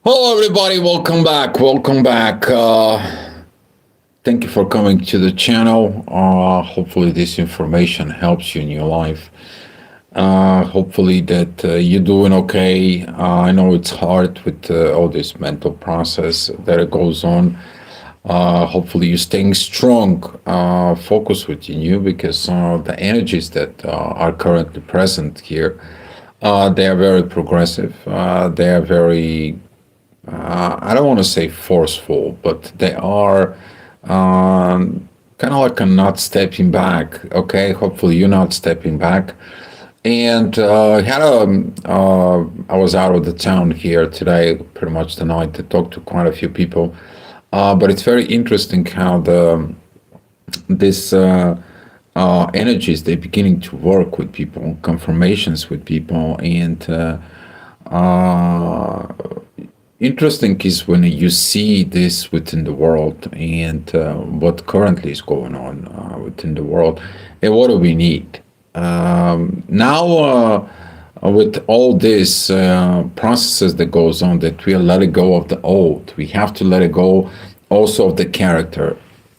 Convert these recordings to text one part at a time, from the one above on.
Hello, everybody. Welcome back. Welcome back. Thank you for coming to the channel. Hopefully, this information helps you in your life. Hopefully, that you're doing okay. I know it's hard with all this mental process that it goes on. Hopefully, you're staying strong. Focus within you because the energies that are currently present here, they are very progressive. They are very I don't want to say forceful, but they are kind of like a not stepping back. Okay, hopefully you're not stepping back. And I was out of the town here today, pretty much the night, to talk to quite a few people. But it's very interesting how this energies they're beginning to work with people, confirmations with people, and uh, interesting is when you see this within the world and what currently is going on within the world and what do we need now with all these processes that goes on that we are letting go of the old. We have to let it go also of the character,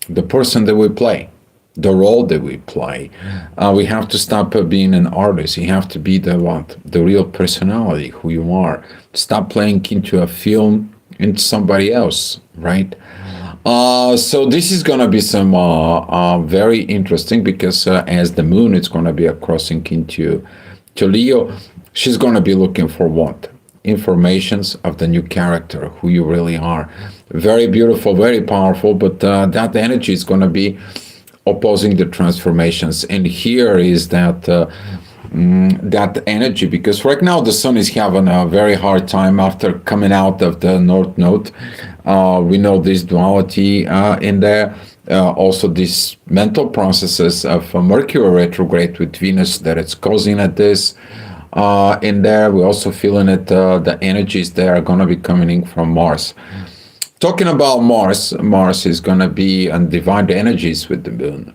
the person that we play, the role that we play. We have to stop being an artist. You have to be the what? The real personality, who you are. Stop playing into a film, into somebody else, right? So this is going to be some very interesting because as the moon is going to be crossing into to Leo, she's going to be looking for what? Informations of the new character, who you really are. Very beautiful, very powerful, but that energy is going to be opposing the transformations. And here is that energy, because right now the sun is having a very hard time after coming out of the north node. We know this duality in there. Also these mental processes of Mercury retrograde with Venus that it's causing at this in there. We're also feeling it, the energies that are going to be coming in from Mars. Talking about Mars, Mars is going to be on divine energies with the moon.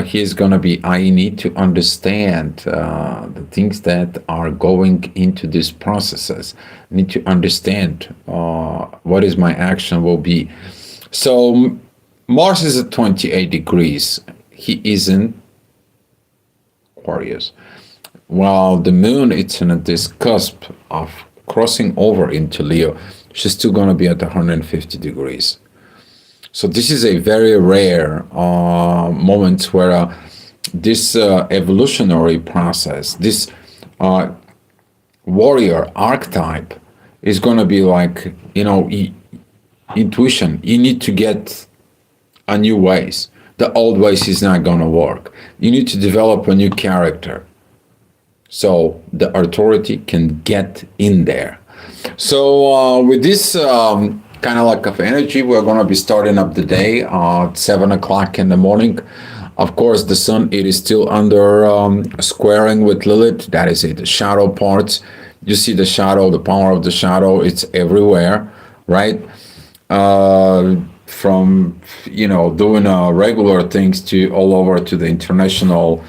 He's going to be, I need to understand the things that are going into these processes. I need to understand what is my action will be. So Mars is at 28 degrees. He is in Aquarius. While the moon, it's in this cusp of crossing over into Leo. She's still going to be at 150 degrees. So this is a very rare moment where this evolutionary process, this warrior archetype is going to be like, intuition. You need to get a new ways. The old ways is not going to work. You need to develop a new character. So the authority can get in there. So with this kind of lack of energy, we're going to be starting up the day at 7 o'clock in the morning. Of course, the sun, it is still under squaring with Lilith. That is it, the shadow parts. You see the shadow, the power of the shadow, it's everywhere, right? From, doing regular things to all over to the international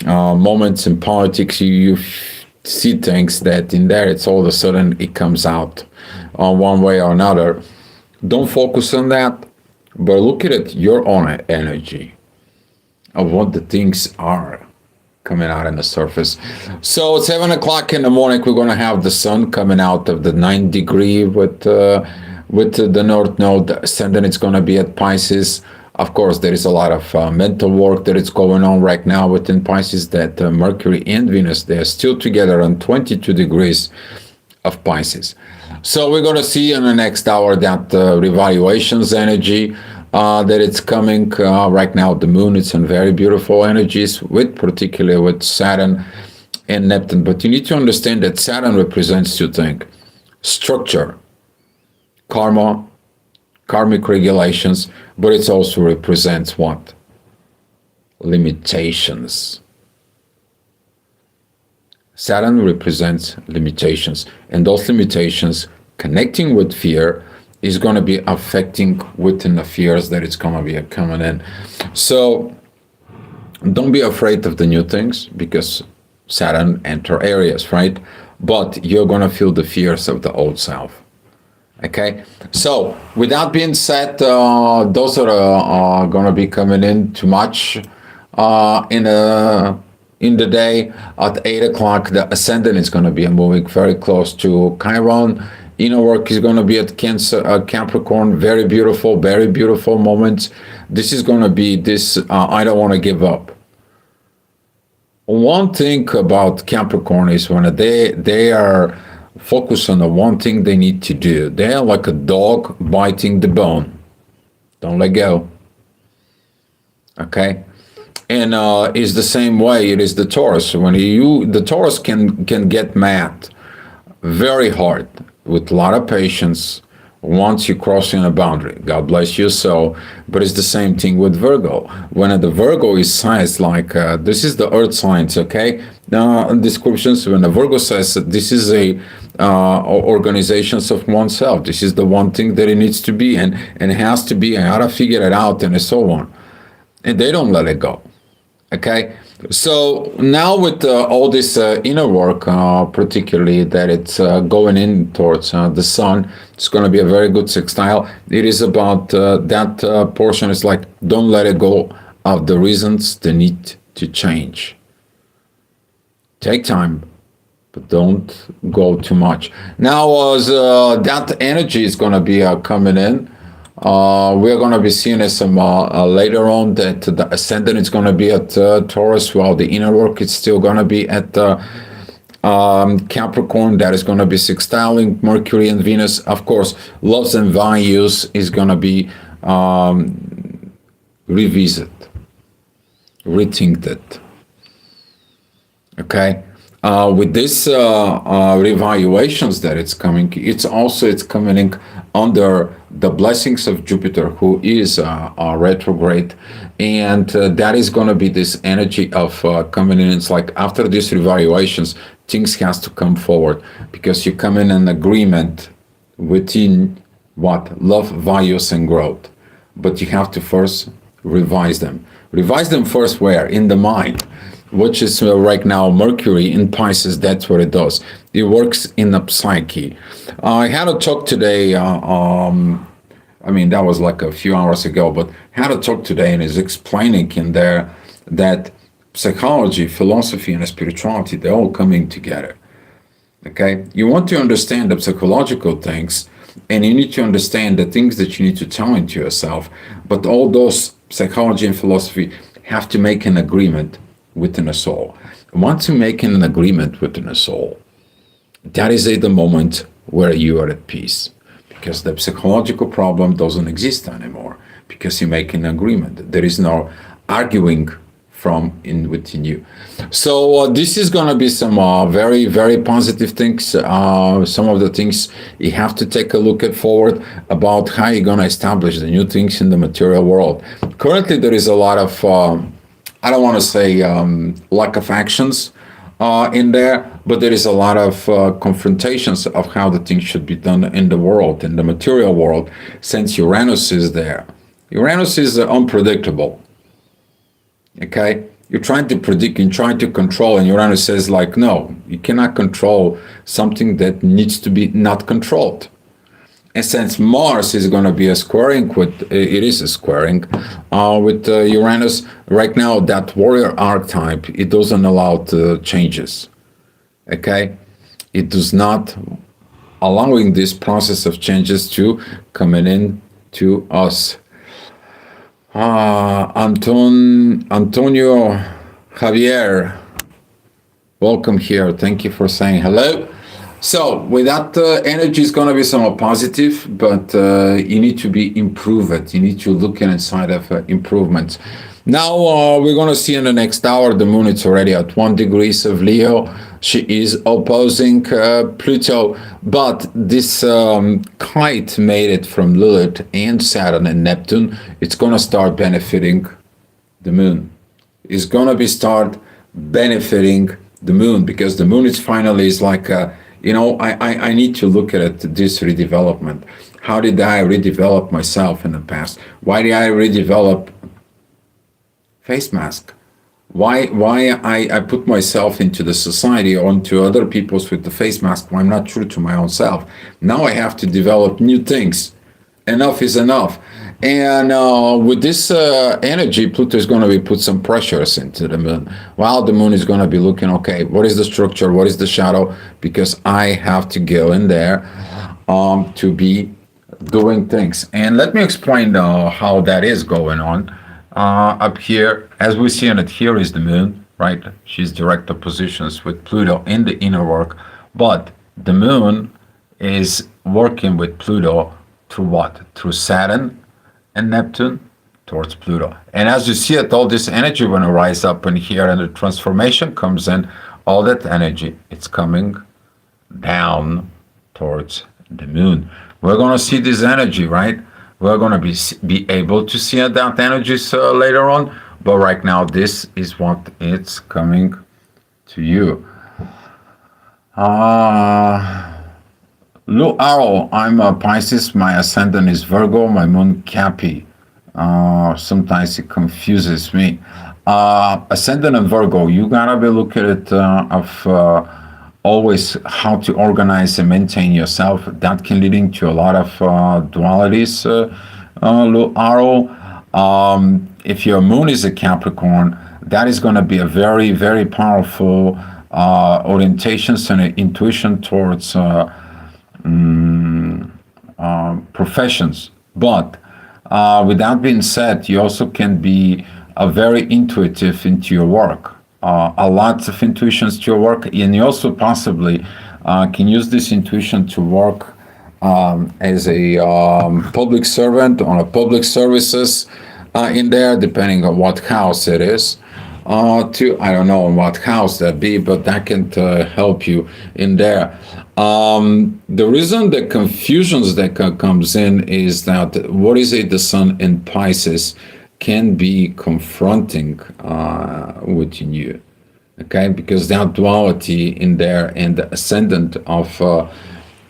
moments in politics, you see things that in there, it's all of a sudden it comes out one way or another. Don't focus on that, but look at it, your own energy of what the things are coming out on the surface. So at 7 o'clock in the morning, we're going to have the sun coming out of the 9th degree with the north node ascendant. It's going to be at Pisces. Of course, there is a lot of mental work that is going on right now within Pisces, that Mercury and Venus, they're still together on 22 degrees of Pisces. So we're going to see in the next hour that revaluations energy that it's coming. Right now, the moon, it's in very beautiful energies, particularly with Saturn and Neptune. But you need to understand that Saturn represents two things: structure, karma, karmic regulations, but it also represents what? Limitations. Saturn represents limitations, and those limitations connecting with fear is going to be affecting within the fears that it's going to be coming in. So don't be afraid of the new things, because Saturn enter areas, right? But you're going to feel the fears of the old self. Okay, so with that being said, those are going to be coming in too much in the day. At 8 o'clock. The ascendant is going to be moving very close to Chiron. Inner work is going to be at Cancer, Capricorn. Very beautiful moments. This is going to be this. I don't want to give up. One thing about Capricorn is when they are focused on the one thing they need to do. They are like a dog biting the bone. Don't let go. Okay, and is the same way it is the Taurus. When the Taurus can get mad very hard with a lot of patience once you cross in a boundary. God bless you. So, but it's the same thing with Virgo. When the Virgo is sized like this is the Earth signs, okay? Descriptions. When the Virgo says that this is a organizations of oneself. This is the one thing that it needs to be, and it has to be. I gotta figure it out, and so on. And they don't let it go. Okay, so now with all this inner work, particularly that it's going in towards the sun, it's going to be a very good sextile. It is about that portion. It's like don't let it go of the reasons the need to change. Take time, but don't go too much. Now, as that energy is going to be coming in. We're going to be seeing some later on that the ascendant is going to be at Taurus, while the inner work is still going to be at Capricorn. That is going to be sextiling Mercury and Venus. Of course, loves and values is going to be revisit, rethinked. Okay. With this revaluations that it's coming, it's coming in under the blessings of Jupiter, who is retrograde, and that is going to be this energy of coming in. It's like after these revaluations, things has to come forward because you come in an agreement within what love, values, and growth, but you have to first revise them. Revise them first where? In the mind, which is right now Mercury in Pisces. That's what it does. It works in the psyche. I had a talk today. I mean, that was like a few hours ago, but had a talk today and is explaining in there that psychology, philosophy, and spirituality, they're all coming together. Okay? You want to understand the psychological things, and you need to understand the things that you need to tell into yourself, but all those psychology and philosophy have to make an agreement within a soul. Once you make an agreement within a soul, that is the moment where you are at peace, because the psychological problem doesn't exist anymore, because you make an agreement. There is no arguing from within you. So this is going to be some very, very positive things. Some of the things you have to take a look at forward about how you're going to establish the new things in the material world. Currently, there is a lot of I don't want to say lack of actions in there, but there is a lot of confrontations of how the things should be done in the world, in the material world, since Uranus is there. Uranus is unpredictable. Okay? You're trying to predict and trying to control, and Uranus says like, no, you cannot control something that needs to be not controlled. And since Mars is going to be a squaring with, it is a squaring with Uranus right now, that warrior archetype, it doesn't allow the changes. Okay, it does not allowing this process of changes to coming in to us. Antonio Javier, welcome here. Thank you for saying hello. So with that energy is going to be somewhat positive, but you need to be improved. You need to look inside of improvements. Now we're going to see in the next hour, the moon is already at 1 degrees of Leo. She is opposing Pluto, but this kite made it from Lilith and Saturn and Neptune. It's going to start benefiting the moon. It's going to be start benefiting the moon, because the moon is finally is like I need to look at it, this redevelopment. How did I redevelop myself in the past? Why did I redevelop face mask? Why I put myself into the society, onto other people's with the face mask, when I'm not true to my own self. Now I have to develop new things. Enough is enough. And with this energy, Pluto is going to be put some pressures into the moon. While the moon is going to be looking, okay, what is the structure? What is the shadow? Because I have to go in there to be doing things. And let me explain how that is going on. Up here, as we see on it, here is the moon, right? She's direct oppositions with Pluto in the inner work. But the moon is working with Pluto through what? Through Saturn and Neptune towards Pluto. And as you see it, all this energy when it rise up in here and the transformation comes in, all that energy, it's coming down towards the moon. We're going to see this energy, right? We're going to be able to see that energy later on. But right now, this is what it's coming to you. Lu Arrow, I'm a Pisces. My ascendant is Virgo. My moon Cappy. Sometimes it confuses me. Ascendant and Virgo, you gotta be looking at always how to organize and maintain yourself. That can lead into a lot of dualities. Arrow. If your moon is a Capricorn, that is going to be a very, very powerful orientations and intuition towards professions. But with that being said, you also can be very intuitive into your work. A lot of intuitions to your work, and you also possibly can use this intuition to work as a public servant on a public services in there, depending on what house it is. I don't know what house that be, but that can help you in there. The reason the confusions that comes in is that what is it? The Sun in Pisces can be confronting within you, okay? Because that duality in there and the ascendant of a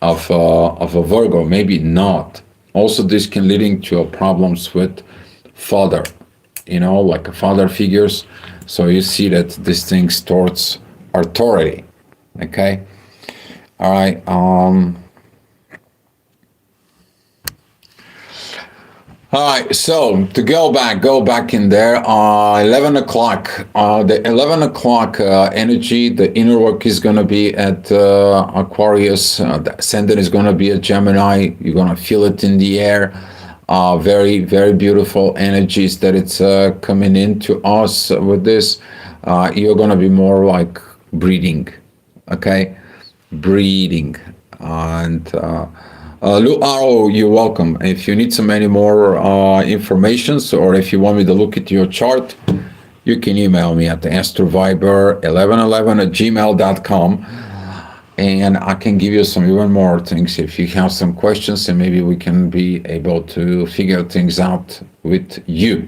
Virgo, maybe not. Also, this can leading to problems with father, like father figures. So you see that this thing's towards authority, okay? All right. All right, so to go back in there, 11 o'clock, the 11 o'clock energy, the inner work is going to be at Aquarius, the ascendant is going to be at Gemini, you're going to feel it in the air, very, very beautiful energies that it's coming into us with this. You're going to be more like breathing, okay? Breathing, and Lu Arrow, you're welcome. If you need some any more information, or if you want me to look at your chart, you can email me at the astroviber1111@gmail.com, and I can give you some even more things if you have some questions, and maybe we can be able to figure things out with you.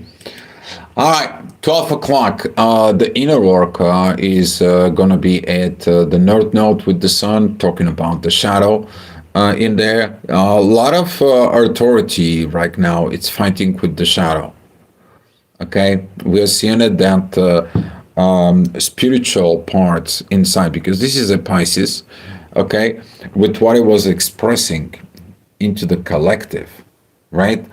All right, 12 o'clock, the inner work is going to be at the North Node with the Sun, talking about the shadow. In there, a lot of authority right now. It's fighting with the shadow. Okay, we are seeing it that spiritual parts inside, because this is a Pisces. Okay, with what it was expressing into the collective, right?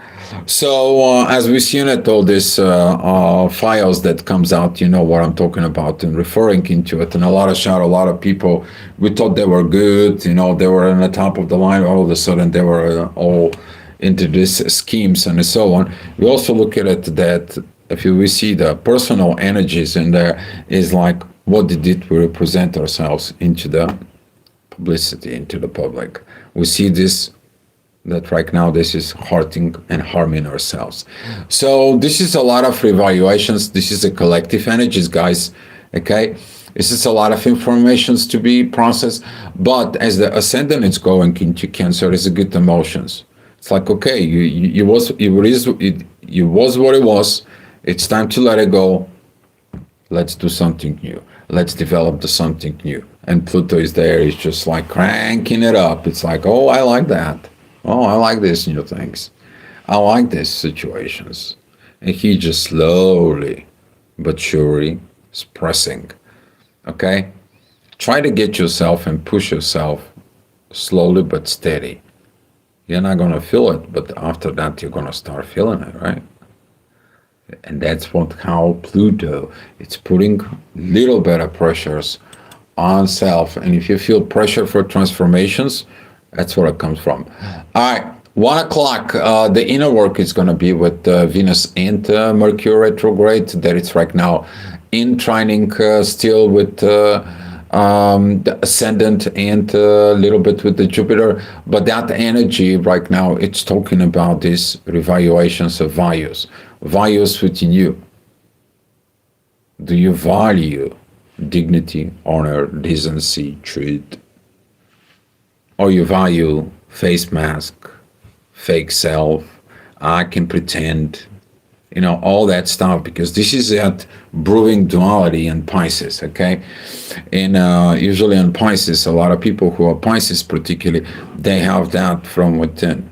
So as we see it, all these files that comes out, you know what I'm talking about and referring into it, and a lot of shadow, a lot of people, we thought they were good, they were on the top of the line, all of a sudden they were all into these schemes and so on. We also look at it that if we see the personal energies in there, is like, what did we represent ourselves into the publicity, into the public? We see this, that right now this is hurting and harming ourselves. So this is a lot of revaluations. This is a collective energies, guys. Okay, this is a lot of informations to be processed. But as the ascendant is going into Cancer, it's a good emotions. It's like, okay, you was what it was. It's time to let it go. Let's do something new. Let's develop something new. And Pluto is there. It's just like cranking it up. It's like, oh, I like that. Oh, I like these new things. I like these situations. And he just slowly but surely expressing. Okay? Try to get yourself and push yourself slowly but steady. You're not going to feel it, but after that, you're going to start feeling it, right? And that's what how Pluto, it's putting little bit of pressures on self. And if you feel pressure for transformations, that's where it comes from. All right, 1 o'clock, the inner work is going to be with Venus and Mercury retrograde. That it's right now in trining still with the ascendant and a little bit with the Jupiter. But that energy right now, it's talking about these revaluations of values. Values within you. Do you value dignity, honor, decency, truth? Or you value face mask, fake self, I can pretend, all that stuff, because this is that brewing duality in Pisces, okay? And usually in Pisces, a lot of people who are Pisces particularly, they have that from within.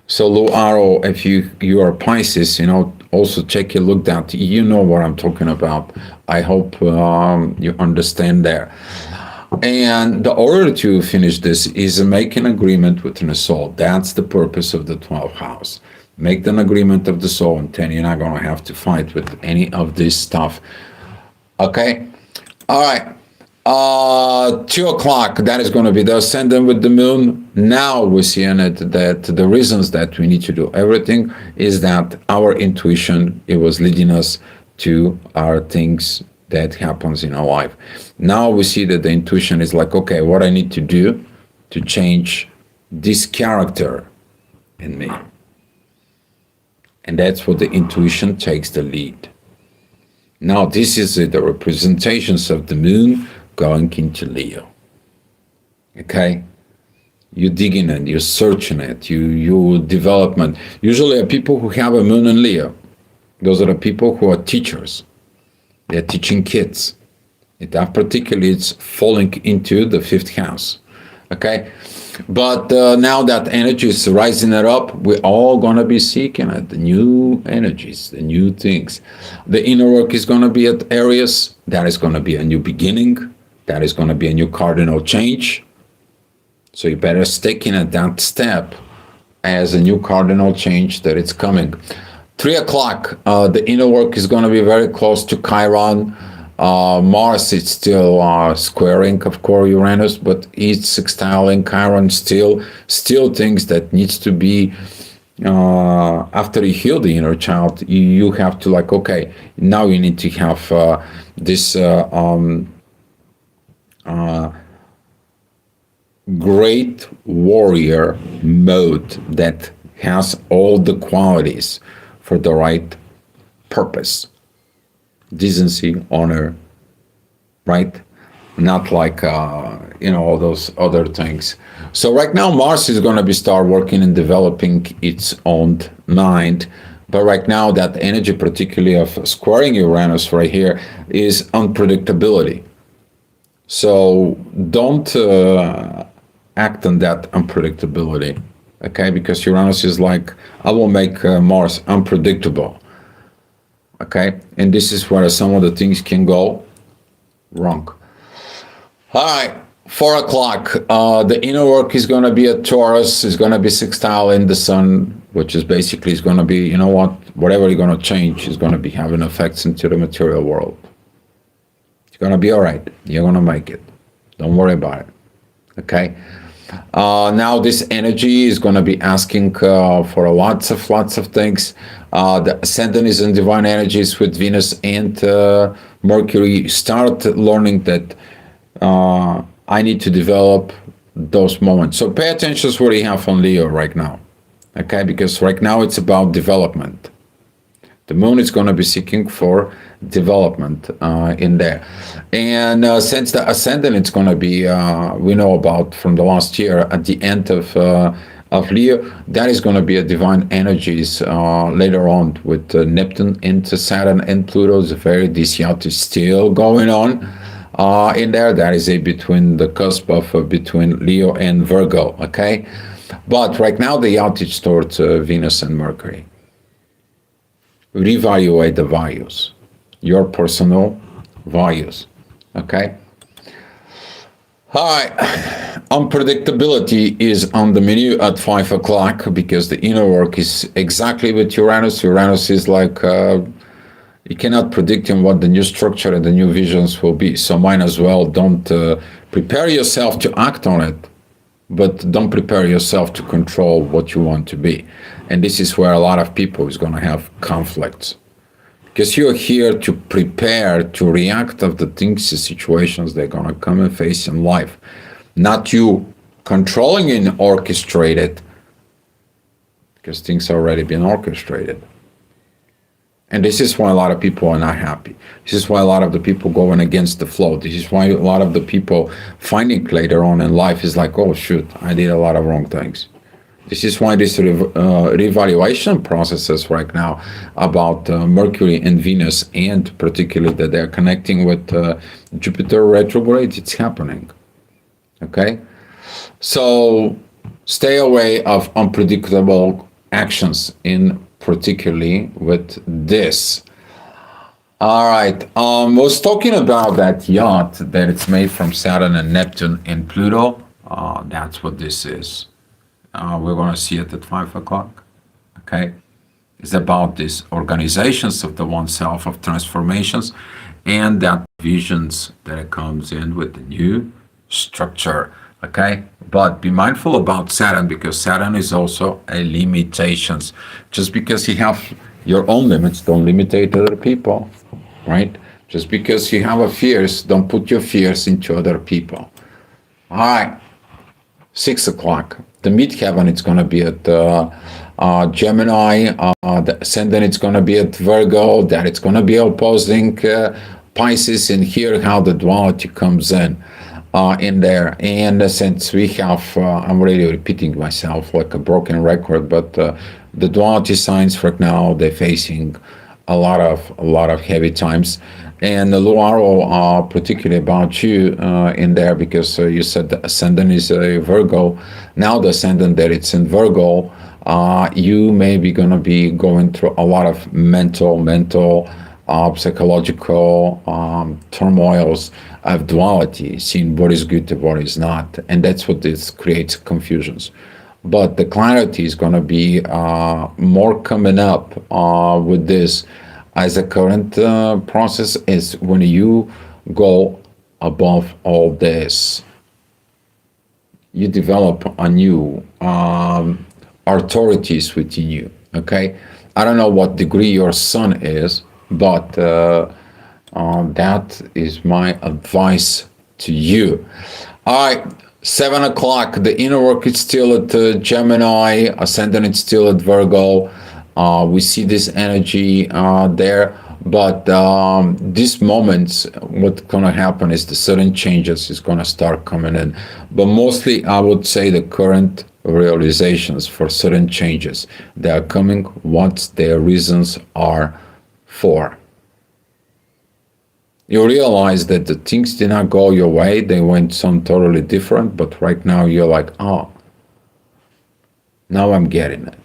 So low arrow, if you are Pisces, also take a look that you know what I'm talking about. I hope you understand there. And the order to finish this is make an agreement within the soul. That's the purpose of the 12th house. Make an agreement of the soul, and then you're not going to have to fight with any of this stuff. Okay? All right. 2 o'clock, that is going to be the ascendant with the moon. Now we see in it that the reasons that we need to do everything is that our intuition, it was leading us to our things that happens in our life. Now we see that the intuition is like, okay, what I need to do to change this character in me. And that's what the intuition takes the lead. Now this is the representations of the moon going into Leo. Okay? You digging it, you're searching it, you development. Usually people who have a moon in Leo, those are the people who are teachers. They're teaching kids. That particularly it's falling into the 5th house. Okay? But now that energy is rising it up, we're all going to be seeking it, the new energies, the new things. The inner work is going to be at Aries. That is going to be a new beginning. That is going to be a new cardinal change. So you better stick in at that step as a new cardinal change that it's coming. 3 o'clock, the inner work is going to be very close to Chiron. Mars is still squaring, of course, Uranus, but it's sextiling Chiron still things that needs to be, after you heal the inner child, you have to like, okay, now you need to have this great warrior mode that has all the qualities for the right purpose. Decency, honor, right? Not like, all those other things. So right now, Mars is going to be start working and developing its own mind. But right now, that energy, particularly of squaring Uranus right here, is unpredictability. So don't act on that unpredictability, okay? Because Uranus is like, I will make Mars unpredictable. Okay, and this is where some of the things can go wrong. All right, 4 o'clock. The inner work is going to be a Taurus. Is going to be sextile in the sun, which is basically is going to be, whatever you're going to change is going to be having effects into the material world. It's going to be all right. You're going to make it. Don't worry about it. Okay. Now this energy is going to be asking for lots of things. The ascendant is in divine energies with Venus and Mercury. Start learning that I need to develop those moments. So pay attention to what you have on Leo right now. Okay, because right now it's about development. The moon is going to be seeking for development in there. And since the ascendant, it's going to be, we know about from the last year at the end of Leo, that is going to be a divine energies later on with Neptune into Saturn and Pluto. This yacht is still going on in there. That is between the cusp of between Leo and Virgo, okay? But right now the yacht is towards Venus and Mercury. Reevaluate the values, your personal values. Okay. Hi. Unpredictability is on the menu at 5 o'clock because the inner work is exactly with Uranus. Uranus is like you cannot predict in what the new structure and the new visions will be. So might as well don't prepare yourself to act on it, but don't prepare yourself to control what you want to be. And this is where a lot of people is going to have conflicts. Because you're here to prepare to react of the things, the situations they're going to come and face in life. Not you controlling and orchestrated, because things already been orchestrated. And this is why a lot of people are not happy. This is why a lot of the people going against the flow. This is why a lot of the people finding later on in life is like, oh shoot, I did a lot of wrong things. This is why this reevaluation processes right now about Mercury and Venus, and particularly that they're connecting with Jupiter retrograde, it's happening. Okay? So stay away of unpredictable actions, in particularly with this. All right. Was talking about that yacht that it's made from Saturn and Neptune and Pluto. That's what this is. We're going to see it at 5 o'clock. Okay. It's about these organizations of the oneself, of transformations, and that visions that it comes in with the new structure. Okay. But be mindful about Saturn, because Saturn is also a limitations. Just because you have your own limits, don't limitate other people, right? Just because you have a fears, don't put your fears into other people. All right. 6 o'clock. The midheaven, it's going to be at Gemini. The ascendant, it's going to be at Virgo. That it's going to be opposing Pisces. And here how the duality comes in there. And since we have, I'm really repeating myself like a broken record, but the duality signs right now, they're facing a lot of heavy times. And Luaro, particularly about you in there, because you said the ascendant is a Virgo. Now the ascendant that it's in Virgo, you may be going to be going through a lot of mental, psychological turmoils of duality, seeing what is good and what is not. And that's what this creates confusions. But the clarity is going to be more coming up with this. As a current process is when you go above all this, you develop a new authorities within you. Okay, I don't know what degree your sun is, but that is my advice to you. All right. 7 o'clock, the inner work is still at Gemini, ascendant is still at Virgo. We see this energy there, but these moments, what's going to happen is the sudden changes is going to start coming in. But mostly, I would say the current realizations for sudden changes, they are coming what their reasons are for. You realize that the things did not go your way, they went some totally different, but right now you're like, oh, now I'm getting it.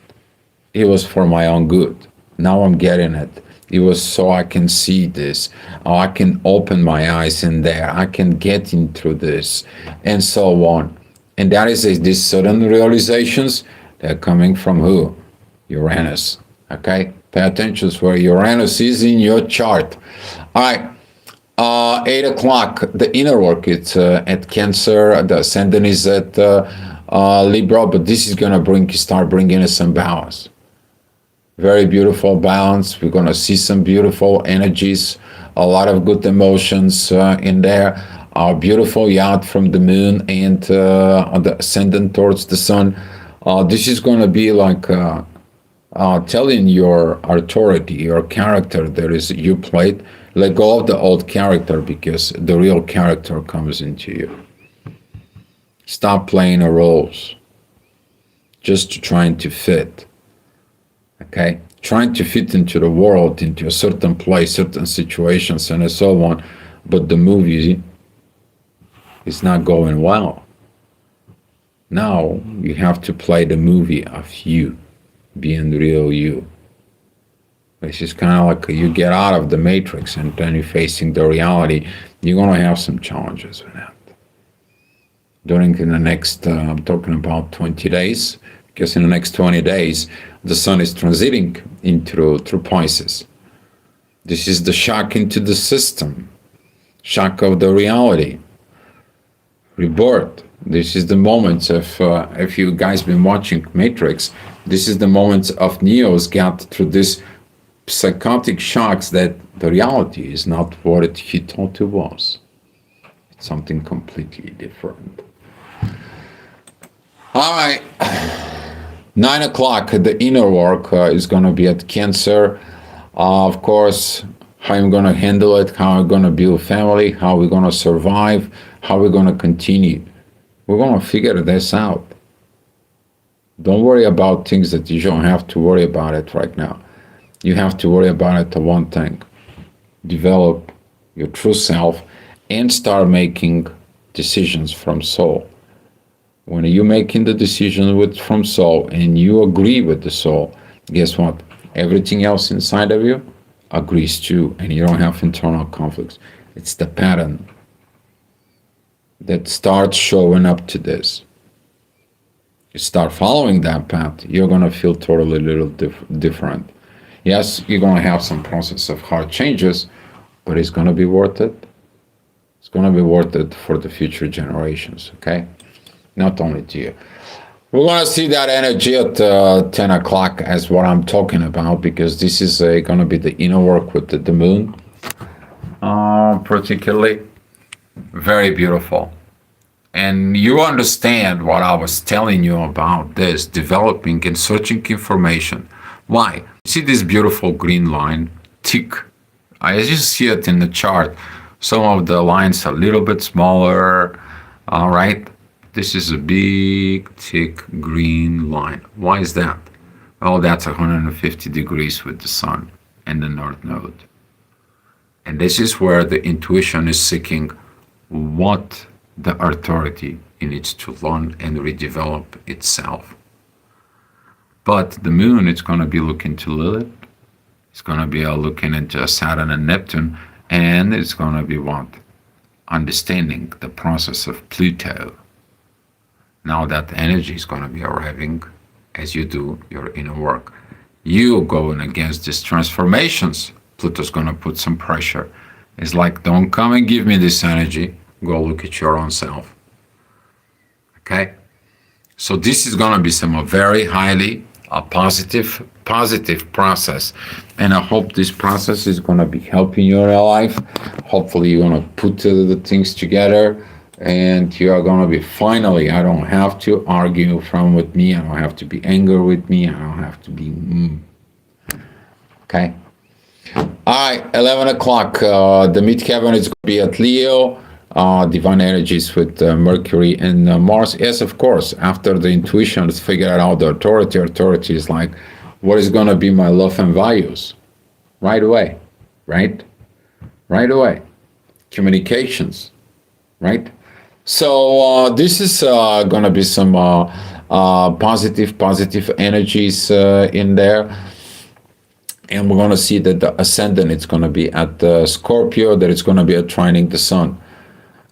It was for my own good. Now I'm getting it. It was so I can see this. I can open my eyes in there. I can get into this, and so on. And that is these sudden realizations. They're coming from who? Uranus. Okay? Pay attention to where Uranus is in your chart. All right. 8 o'clock, the inner work, it's at Cancer. The ascendant is at Libra, but this is going to start bringing us some balance. Very beautiful balance. We're going to see some beautiful energies, a lot of good emotions in there. A beautiful yacht from the moon and the ascendant towards the sun. This is going to be like telling your authority, your character, there is you played. Let go of the old character because the real character comes into you. Stop playing the roles just trying to fit. Okay, trying to fit into the world, into a certain place, certain situations, and so on. But the movie is not going well. Now you have to play the movie of you, being real you. This is kind of like you get out of the matrix and then you're facing the reality. You're going to have some challenges with that. During the next, I'm talking about 20 days, because in the next 20 days, the sun is transiting into through Pisces. This is the shock into the system, shock of the reality, rebirth. This is the moments of, if you guys been watching Matrix, this is the moments of Neo's got through this psychotic shocks that the reality is not what he thought it was. It's something completely different. All right, 9 o'clock, the inner work is going to be at Cancer. Of course, how I'm going to handle it, how I'm going to build family, how we're going to survive, how we're going to continue. We're going to figure this out. Don't worry about things that you don't have to worry about it right now. You have to worry about it the one thing. Develop your true self and start making decisions from soul. When you're making the decision from soul and you agree with the soul, guess what? Everything else inside of you agrees too, and you don't have internal conflicts. It's the pattern that starts showing up to this. You start following that path, you're going to feel totally little different. Yes, you're going to have some process of hard changes, but it's going to be worth it. It's going to be worth it for the future generations, okay? Not only to you. We're going to see that energy at 10 o'clock as what I'm talking about, because this is going to be the inner work with the moon, particularly. Very beautiful. And you understand what I was telling you about this, developing and searching information. Why? See this beautiful green line, tick. As you see it in the chart, some of the lines are a little bit smaller, all right? This is a big, thick green line. Why is that? Oh, that's 150 degrees with the sun and the north node. And this is where the intuition is seeking what the authority needs to learn and redevelop itself. But the moon is going to be looking to Lilith. It's going to be looking into Saturn and Neptune. And it's going to be what? Understanding the process of Pluto. Now that energy is going to be arriving as you do your inner work. You going against these transformations. Pluto's going to put some pressure. It's like, don't come and give me this energy. Go look at your own self. Okay? So this is going to be some very highly positive process. And I hope this process is going to be helping you in your life. Hopefully you're going to put the things together. And you are going to be finally, I don't have to argue with me. I don't have to be angry with me. I don't have to be, Okay? All right, 11 o'clock. The midheaven is going to be at Leo. Divine energies with Mercury and Mars. Yes, of course, after the intuition is figured out the authority. Authority is like, what is going to be my love and values? Right away, right? Right away. Communications, right? So this is going to be some positive energies in there. And we're going to see that the ascendant is going to be at Scorpio, that it's going to be trining the sun.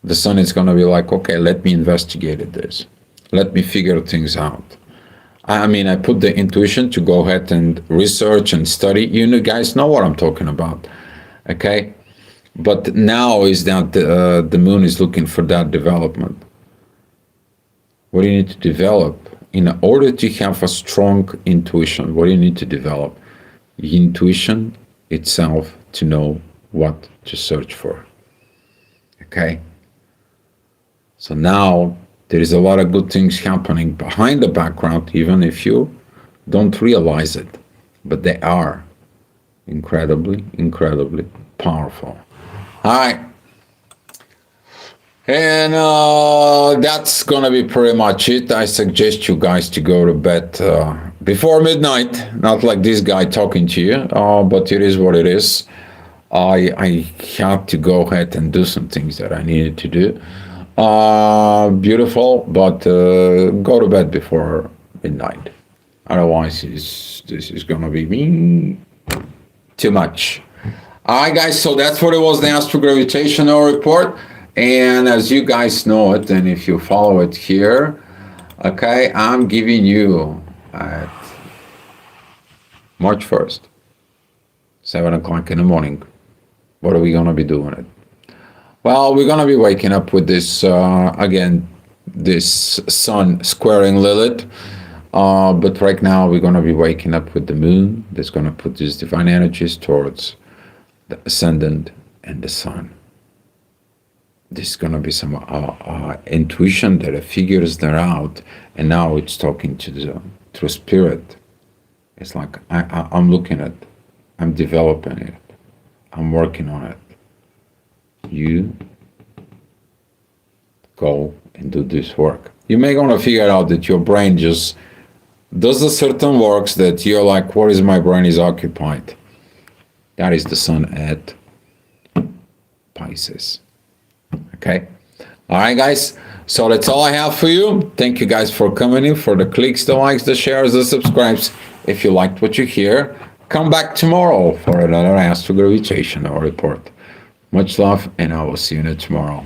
The sun is going to be like, okay, let me investigate this. Let me figure things out. I mean, I put the intuition to go ahead and research and study. You guys know what I'm talking about, okay? But now is that the moon is looking for that development. What do you need to develop? In order to have a strong intuition, what do you need to develop? Intuition itself to know what to search for. Okay? So now there is a lot of good things happening behind the background, even if you don't realize it. But they are incredibly powerful. All right. And that's going to be pretty much it. I suggest you guys to go to bed before midnight. Not like this guy talking to you, but it is what it is. I had to go ahead and do some things that I needed to do. Beautiful, but go to bed before midnight. Otherwise, this is going to be me. too much. All right, guys. So that's what it was, the astrogravitational report. And as you guys know it, and if you follow it here, okay, I'm giving you March 1st, 7 o'clock in the morning. What are we going to be doing it? Well, we're going to be waking up with this, again, this sun squaring Lilith. But right now, we're going to be waking up with the moon that's going to put these divine energies towards the ascendant and the sun. There's going to be some intuition that it figures that out, and now it's talking to spirit. It's like I'm looking at, I'm developing it, I'm working on it. You go and do this work. You may want to figure out that your brain just does a certain works that you're like, what is my brain is occupied? That is the sun at Pisces. Okay. All right, guys. So that's all I have for you. Thank you guys for coming in, for the clicks, the likes, the shares, the subscribes. If you liked what you hear, come back tomorrow for another astrogravitational report. Much love, and I will see you tomorrow.